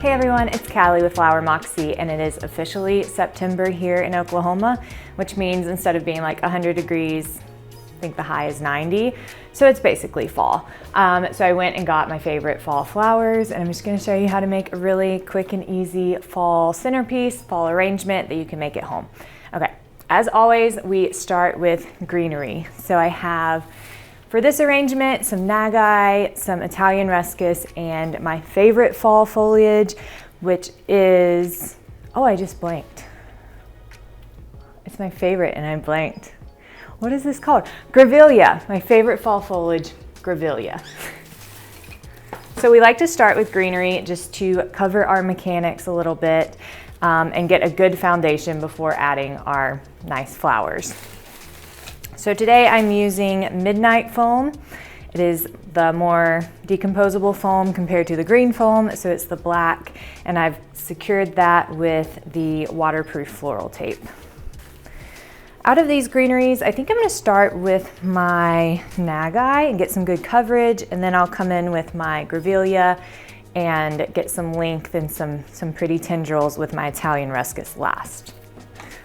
Hey everyone, it's Callie with Flower Moxie, and it is officially September here in Oklahoma, which means instead of being like 100 degrees, I think the high is 90, so it's basically fall. So I went and got my favorite fall flowers, and I'm just gonna show you how to make a really quick and easy fall centerpiece, fall arrangement that you can make at home. Okay, as always, we start with greenery. So I have, for this arrangement, some Nagi, some Italian Ruscus, and my favorite fall foliage, which is, oh, I just blanked. It's my favorite and I blanked. What is this called? Grevillea, my favorite fall foliage, Grevillea. So we like to start with greenery just to cover our mechanics a little bit and get a good foundation before adding our nice flowers. So today I'm using Midnight foam. It is the more decomposable foam compared to the green foam, so it's the black, and I've secured that with the waterproof floral tape. Out of these greeneries, I think I'm gonna start with my Nagi and get some good coverage, and then I'll come in with my Grevillea and get some length and some pretty tendrils with my Italian Ruscus last.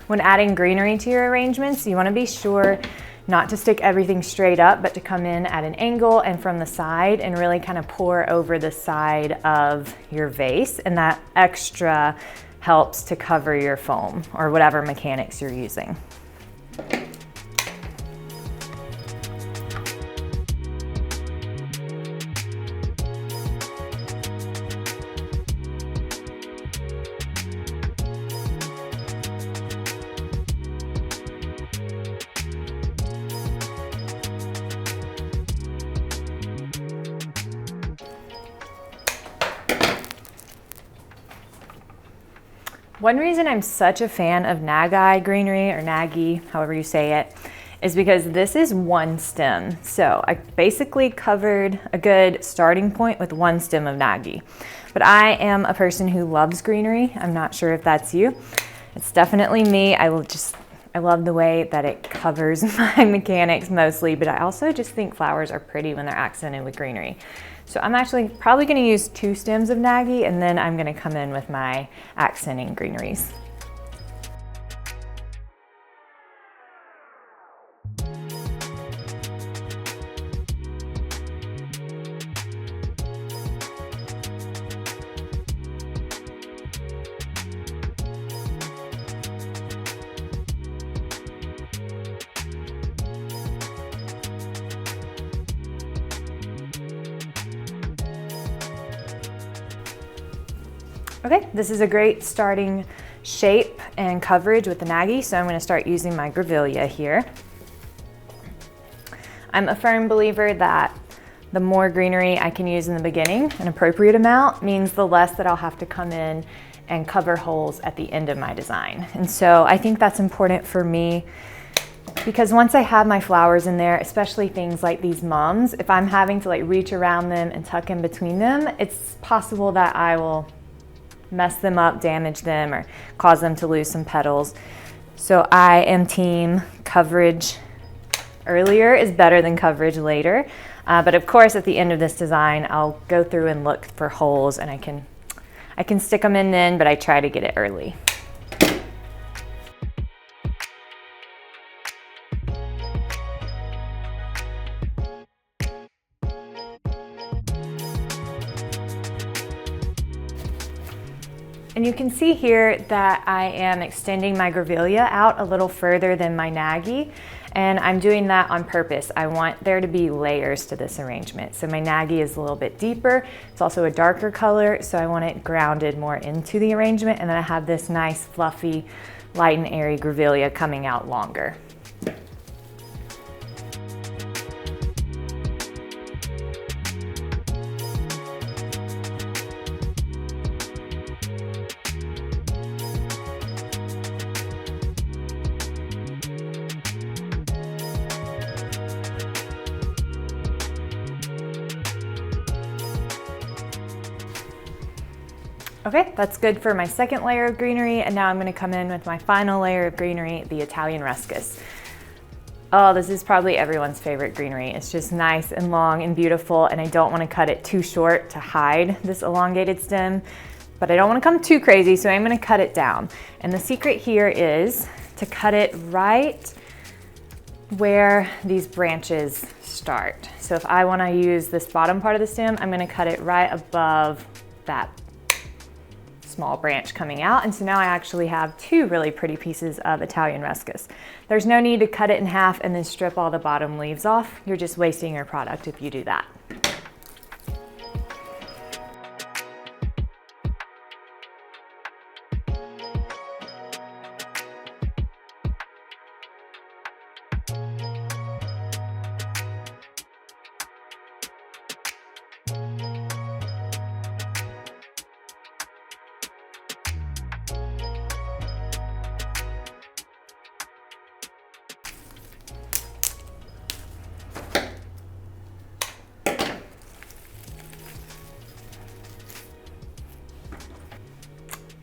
When adding greenery to your arrangements, you want to be sure not to stick everything straight up, but to come in at an angle and from the side and really kind of pour over the side of your vase, and that extra helps to cover your foam or whatever mechanics you're using. One reason I'm such a fan of Nagi greenery, or Nagi, however you say it, is because this is one stem. So I basically covered a good starting point with one stem of Nagi. But I am a person who loves greenery. I'm not sure if that's you. It's definitely me. I love the way that it covers my mechanics mostly, but I also just think flowers are pretty when they're accented with greenery. So I'm actually probably gonna use 2 stems of Nagi, and then I'm gonna come in with my accenting greeneries. Okay, this is a great starting shape and coverage with the Nagi, so I'm going to start using my Grevillea here. I'm a firm believer that the more greenery I can use in the beginning, an appropriate amount, means the less that I'll have to come in and cover holes at the end of my design. And so I think that's important for me, because once I have my flowers in there, especially things like these mums, if I'm having to like reach around them and tuck in between them, it's possible that I will mess them up, damage them, or cause them to lose some petals. So I am team coverage earlier is better than coverage later. But of course, at the end of this design, I'll go through and look for holes, and I can stick them in then, but I try to get it early. And you can see here that I am extending my Grevillea out a little further than my Nagi, and I'm doing that on purpose. I want there to be layers to this arrangement. So my Nagi is a little bit deeper. It's also a darker color, so I want it grounded more into the arrangement, and then I have this nice fluffy, light and airy Grevillea coming out longer. Okay, that's good for my second layer of greenery, and now I'm going to come in with my final layer of greenery, the Italian Ruscus. Oh, this is probably everyone's favorite greenery. It's just nice and long and beautiful, and I don't want to cut it too short to hide this elongated stem. but I don't want to come too crazy, so I'm going to cut it down. And the secret here is to cut it right where these branches start. So if I want to use this bottom part of the stem, I'm going to cut it right above that small branch coming out. And so now I actually have two really pretty pieces of Italian Ruscus. There's no need to cut it in half and then strip all the bottom leaves off. You're just wasting your product if you do that.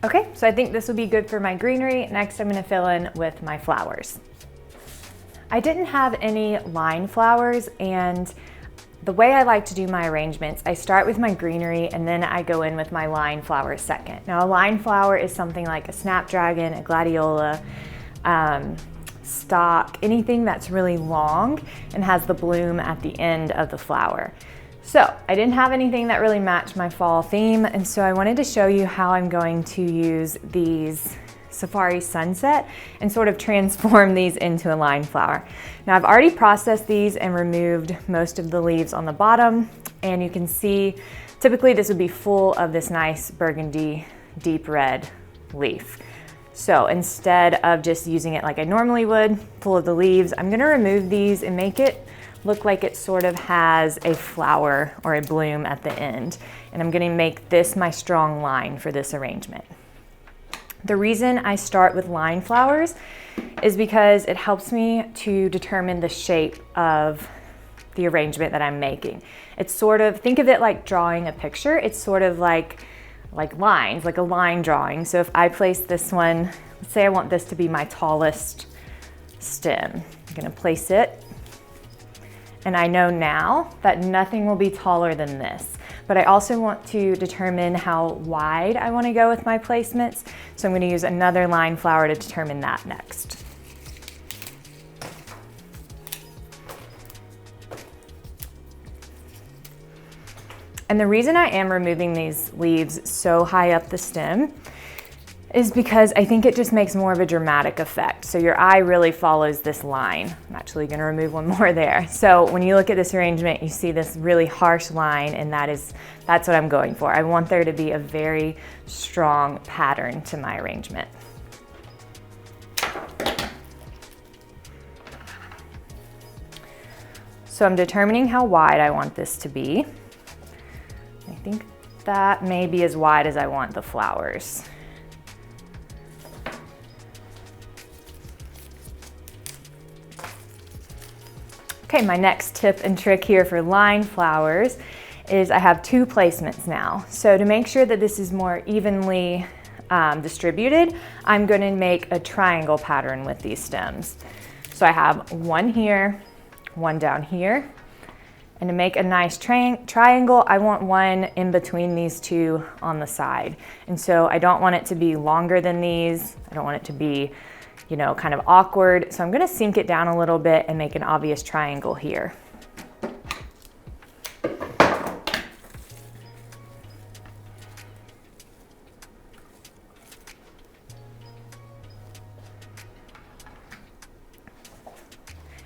Okay, so I think this will be good for my greenery. Next, I'm gonna fill in with my flowers. I didn't have any line flowers, and the way I like to do my arrangements, I start with my greenery and then I go in with my line flowers second. Now, a line flower is something like a snapdragon, a gladiola, stock, anything that's really long and has the bloom at the end of the flower. So I didn't have anything that really matched my fall theme, and so I wanted to show you how I'm going to use these Safari Sunset and sort of transform these into a line flower. Now I've already processed these and removed most of the leaves on the bottom, and you can see typically this would be full of this nice burgundy deep red leaf. So instead of just using it like I normally would, full of the leaves, I'm gonna remove these and make it look like it sort of has a flower or a bloom at the end. And I'm gonna make this my strong line for this arrangement. The reason I start with line flowers is because it helps me to determine the shape of the arrangement that I'm making. It's sort of, think of it like drawing a picture. It's sort of like lines, like a line drawing. So if I place this one, let's say I want this to be my tallest stem. I'm gonna place it, and I know now that nothing will be taller than this. But I also want to determine how wide I want to go with my placements. So I'm going to use another line flower to determine that next. And the reason I am removing these leaves so high up the stem is because I think it just makes more of a dramatic effect. So your eye really follows this line. I'm actually gonna remove one more there. So when you look at this arrangement, you see this really harsh line, and that's what I'm going for. I want there to be a very strong pattern to my arrangement. So I'm determining how wide I want this to be. I think that may be as wide as I want the flowers. Okay, my next tip and trick here for line flowers is I have two placements now. So to make sure that this is more evenly distributed, I'm going to make a triangle pattern with these stems. So I have one here, one down here. And to make a nice triangle, I want one in between these two on the side. And so I don't want it to be longer than these. I don't want it to be, you know, kind of awkward. So I'm gonna sink it down a little bit and make an obvious triangle here.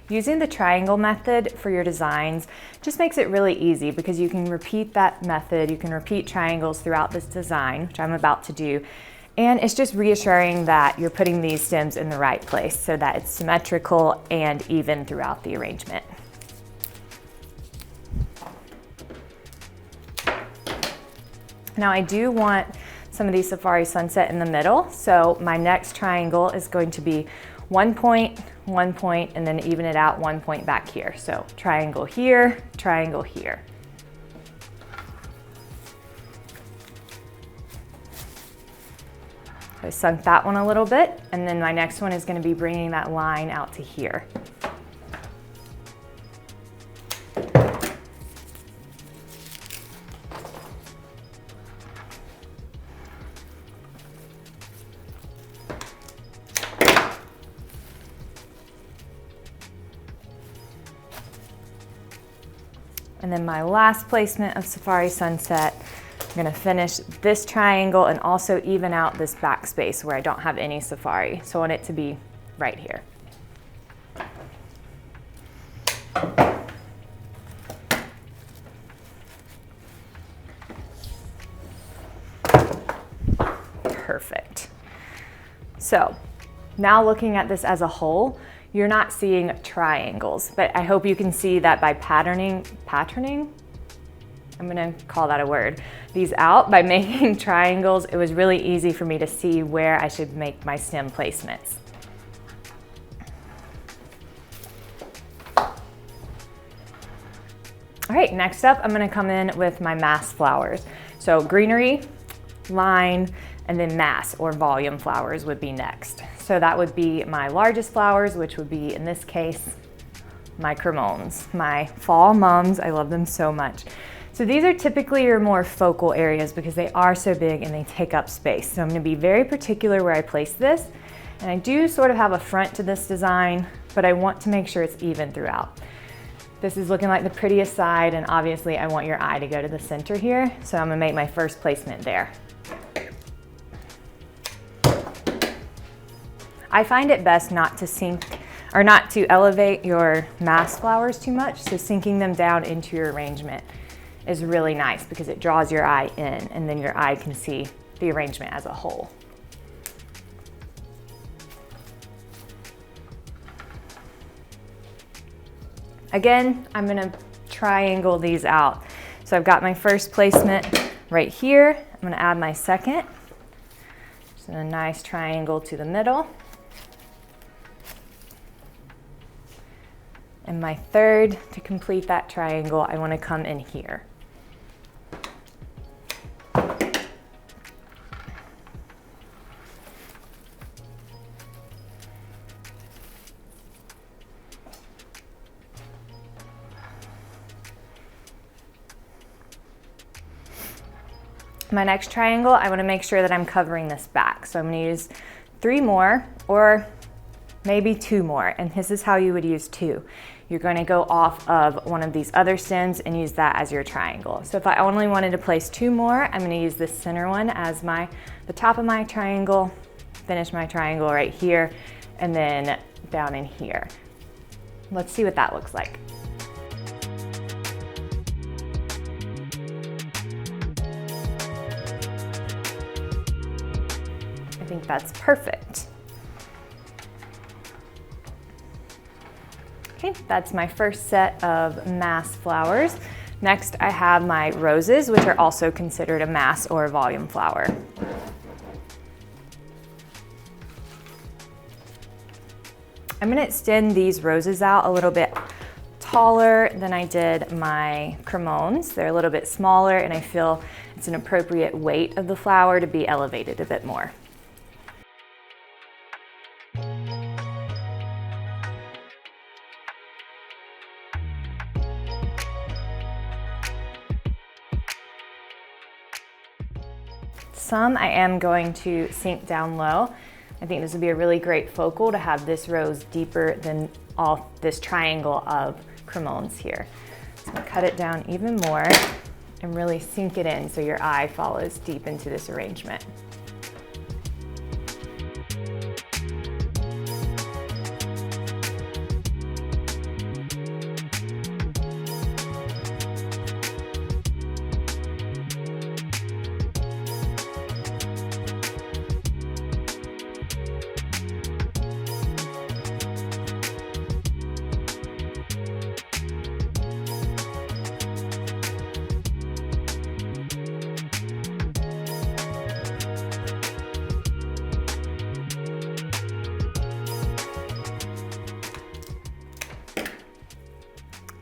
Using the triangle method for your designs just makes it really easy because you can repeat that method, you can repeat triangles throughout this design, which I'm about to do, and it's just reassuring that you're putting these stems in the right place so that it's symmetrical and even throughout the arrangement. Now I do want some of these Safari Sunset in the middle, so my next triangle is going to be 1 point, and then even it out 1 point back here. So triangle here, triangle here. I sunk that one a little bit, and then my next one is going to be bringing that line out to here. And then my last placement of Safari Sunset, I'm gonna finish this triangle and also even out this back space where I don't have any Safari. So I want it to be right here. Perfect. So now looking at this as a whole, you're not seeing triangles, but I hope you can see that by patterning, I'm gonna call that a word, these out by making triangles, it was really easy for me to see where I should make my stem placements. All right, next up, I'm gonna come in with my mass flowers. So greenery, line, and then mass or volume flowers would be next. So that would be my largest flowers, which would be, in this case, my cremones, my fall mums. I love them so much. So these are typically your more focal areas because they are so big and they take up space. So I'm gonna be very particular where I place this. And I do sort of have a front to this design, but I want to make sure it's even throughout. This is looking like the prettiest side, and obviously I want your eye to go to the center here. So I'm gonna make my first placement there. I find it best not to sink or not to elevate your mass flowers too much, so sinking them down into your arrangement is really nice because it draws your eye in and then your eye can see the arrangement as a whole. Again, I'm gonna triangle these out. So I've got my first placement right here. I'm gonna add my second. So a nice triangle to the middle. And my third, to complete that triangle, I want to come in here. My next triangle, I want to make sure that I'm covering this back. So I'm going to use 3 more or maybe 2 more, and this is how you would use 2. You're going to go off of one of these other stems and use that as your triangle. So if I only wanted to place 2 more, I'm going to use this center one as the top of my triangle, finish my triangle right here, and then down in here. Let's see what that looks like. I think that's perfect. Okay, that's my first set of mass flowers. Next, I have my roses, which are also considered a mass or a volume flower. I'm gonna extend these roses out a little bit taller than I did my cremones. They're a little bit smaller, and I feel it's an appropriate weight of the flower to be elevated a bit more. Some I am going to sink down low. I think this would be a really great focal to have this rose deeper than all this triangle of cremones here. So I'm gonna cut it down even more and really sink it in so your eye follows deep into this arrangement.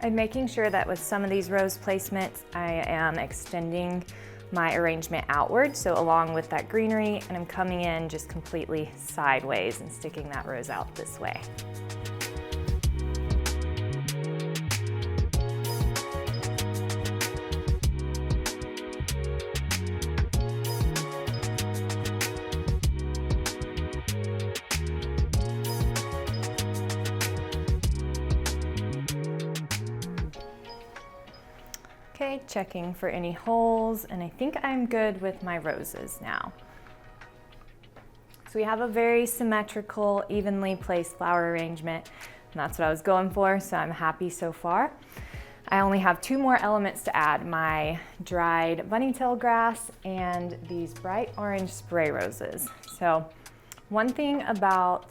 I'm making sure that with some of these rose placements, I am extending my arrangement outward, so along with that greenery, and I'm coming in just completely sideways and sticking that rose out this way. Okay, checking for any holes, and I think I'm good with my roses now. So we have a very symmetrical, evenly placed flower arrangement, and that's what I was going for, so I'm happy so far. I only have 2 more elements to add, my dried bunnytail grass and these bright orange spray roses. So one thing about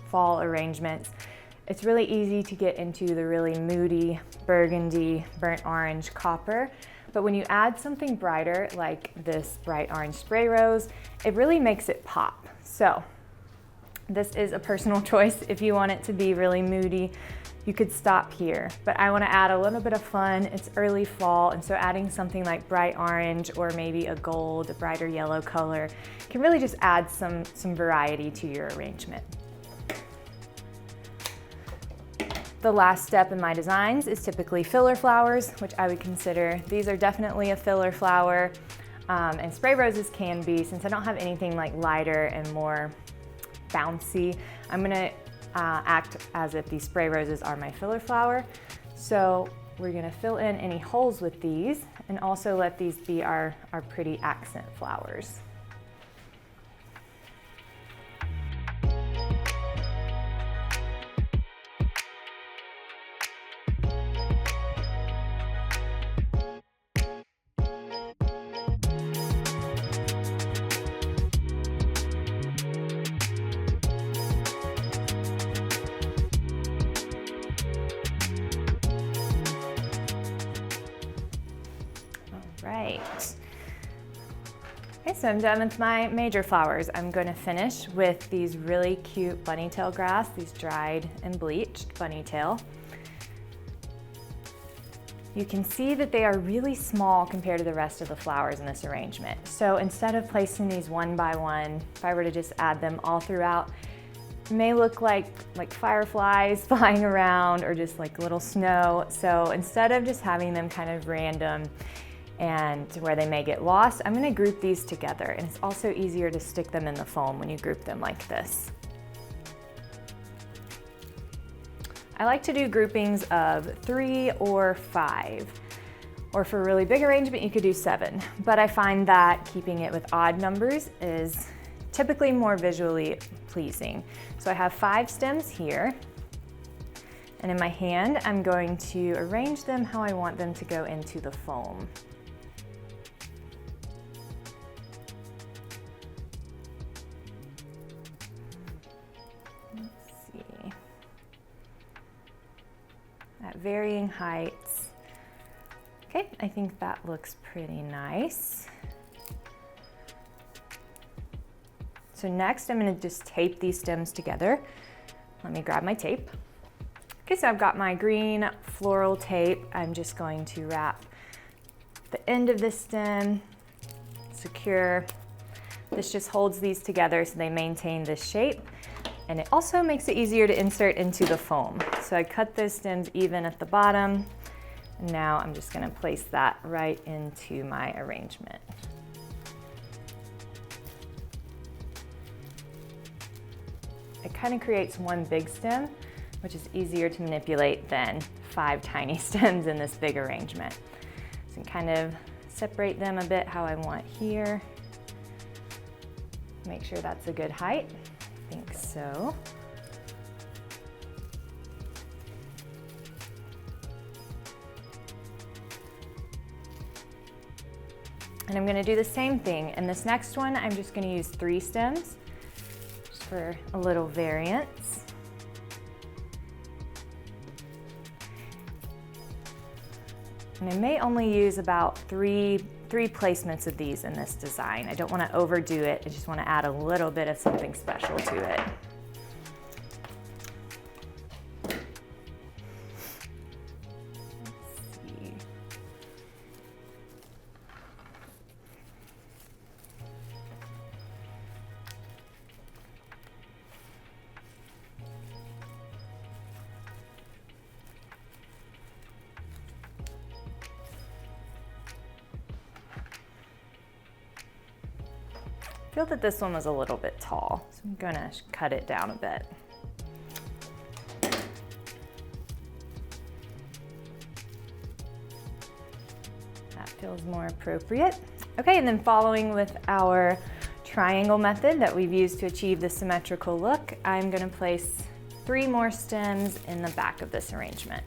fall arrangements, it's really easy to get into the really moody burgundy, burnt orange, copper. But when you add something brighter like this bright orange spray rose, it really makes it pop. So this is a personal choice. If you want it to be really moody, you could stop here. But I want to add a little bit of fun. It's early fall, and so adding something like bright orange or maybe a gold, a brighter yellow color can really just add some variety to your arrangement. The last step in my designs is typically filler flowers, which I would consider. These are definitely a filler flower, and spray roses can be. Since I don't have anything like lighter and more bouncy, I'm gonna act as if these spray roses are my filler flower. So we're gonna fill in any holes with these and also let these be our pretty accent flowers. Right. Okay, so I'm done with my major flowers. I'm going to finish with these really cute bunnytail grass, these dried and bleached bunnytail. You can see that they are really small compared to the rest of the flowers in this arrangement. So instead of placing these one by one, if I were to just add them all throughout, it may look like fireflies flying around or just like little snow. So instead of just having them kind of random and where they may get lost, I'm going to group these together, and it's also easier to stick them in the foam when you group them like this. I like to do groupings of 3 or 5, or for a really big arrangement you could do 7, but I find that keeping it with odd numbers is typically more visually pleasing. So I have 5 stems here, and in my hand I'm going to arrange them how I want them to go into the foam. At varying heights. Okay, I think that looks pretty nice. So next I'm going to just tape these stems together. Let me grab my tape. Okay, so I've got my green floral tape. I'm just going to wrap the end of this stem, secure. This just holds these together so they maintain this shape. And it also makes it easier to insert into the foam. So I cut those stems even at the bottom. And now I'm just going to place that right into my arrangement. It kind of creates one big stem, which is easier to manipulate than 5 tiny stems in this big arrangement. So I can kind of separate them a bit how I want here. Make sure that's a good height. I think so. And I'm going to do the same thing. In this next one, I'm just going to use 3 stems just for a little variance. And I may only use about three placements of these in this design. I don't want to overdo it. I just want to add a little bit of something special to it. Let's see. I feel that this one was a little bit tall, so I'm gonna cut it down a bit. feels more appropriate. Okay, and then following with our triangle method that we've used to achieve the symmetrical look, I'm gonna place 3 more stems in the back of this arrangement.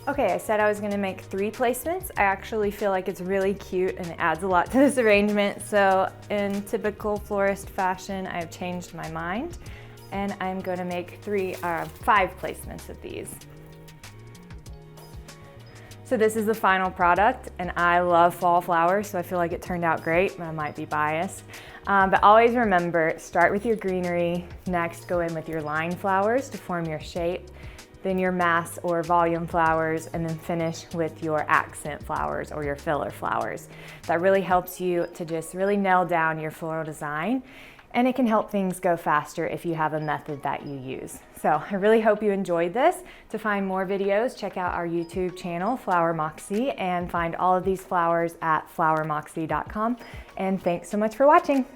Okay, I said I was gonna make 3 placements. I actually feel like it's really cute and it adds a lot to this arrangement. So in typical florist fashion, I've changed my mind and I'm gonna make 5 placements of these. So this is the final product and I love fall flowers, so I feel like it turned out great, but I might be biased. But always remember, start with your greenery, next go in with your line flowers to form your shape, then your mass or volume flowers, and then finish with your accent flowers or your filler flowers. That really helps you to just really nail down your floral design, and it can help things go faster if you have a method that you use. So I really hope you enjoyed this. To find more videos, check out our YouTube channel, Flower Moxie, and find all of these flowers at flowermoxie.com. And thanks so much for watching.